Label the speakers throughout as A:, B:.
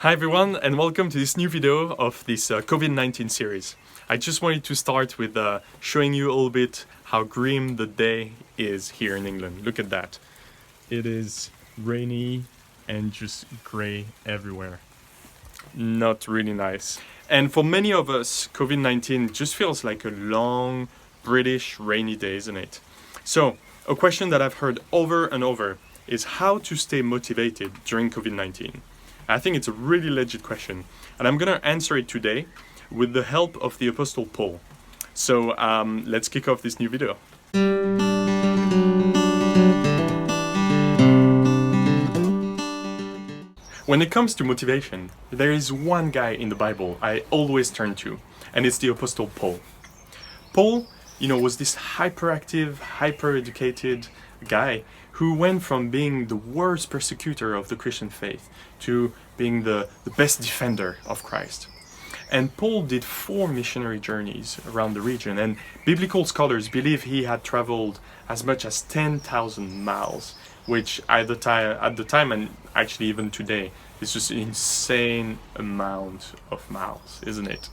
A: Hi everyone, and welcome to this new video of this COVID-19 series. I just wanted to start with showing you a little bit how grim the day is here in England. Look at that. It is rainy and just grey everywhere. Not really nice. And for many of us, COVID-19 just feels like a long British rainy day, isn't it? So, a question that I've heard over and over is how to stay motivated during COVID-19. I think it's a really legit question, and I'm gonna answer it today with the help of the Apostle Paul. So let's kick off this new video. When it comes to motivation, there is one guy in the Bible I always turn to, and it's the Apostle Paul. Paul, was this hyperactive, hyper-educated guy who went from being the worst persecutor of the Christian faith to being the best defender of Christ. And Paul did 4 missionary journeys around the region, and biblical scholars believe he had traveled as much as 10,000 miles, which at the time and actually even today is just an insane amount of miles, isn't it?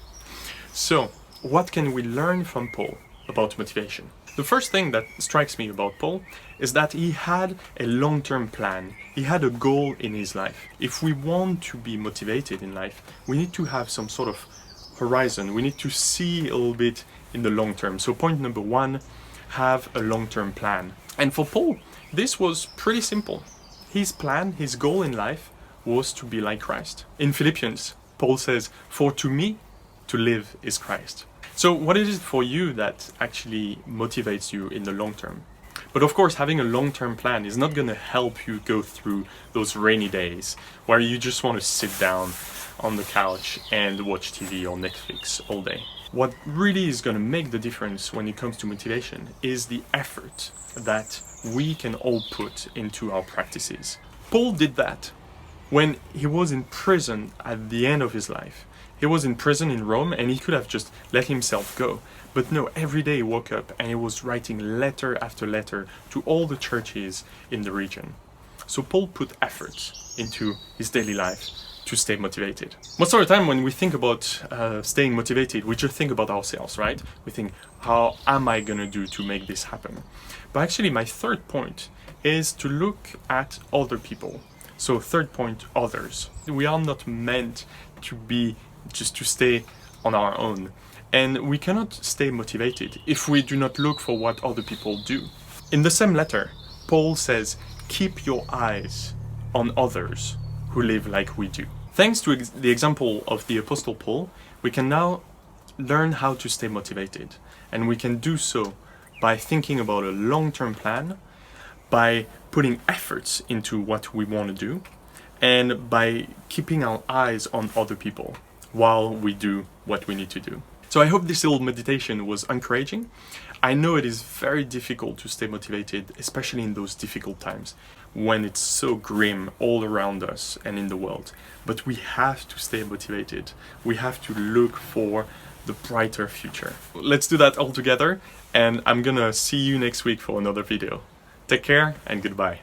A: So, what can we learn from Paul about motivation? The first thing that strikes me about Paul is that he had a long-term plan. He had a goal in his life. If we want to be motivated in life, we need to have some sort of horizon. We need to see a little bit in the long term. So point number 1, have a long-term plan. And for Paul, this was pretty simple. His plan, his goal in life was to be like Christ. In Philippians, Paul says, "For to me, to live is Christ." So what is it for you that actually motivates you in the long term? But of course, having a long-term plan is not going to help you go through those rainy days where you just want to sit down on the couch and watch TV or Netflix all day. What really is going to make the difference when it comes to motivation is the effort that we can all put into our practices. Paul did that when he was in prison at the end of his life. He was in prison in Rome and he could have just let himself go. But no, every day he woke up and he was writing letter after letter to all the churches in the region. So Paul put effort into his daily life to stay motivated. Most of the time when we think about staying motivated, we just think about ourselves, right? We think, how am I gonna do to make this happen? But actually my third point is to look at other people. So third point, others. We are not meant to be just to stay on our own. And we cannot stay motivated if we do not look for what other people do. In the same letter, Paul says, keep your eyes on others who live like we do. Thanks to the example of the Apostle Paul, we can now learn how to stay motivated. And we can do so by thinking about a long-term plan, by putting efforts into what we want to do, and by keeping our eyes on other people while we do what we need to do. So I hope this little meditation was encouraging. I know it is very difficult to stay motivated, especially in those difficult times when it's so grim all around us and in the world. But we have to stay motivated. We have to look for the brighter future. Let's do that all together, and I'm gonna see you next week for another video. Take care and goodbye.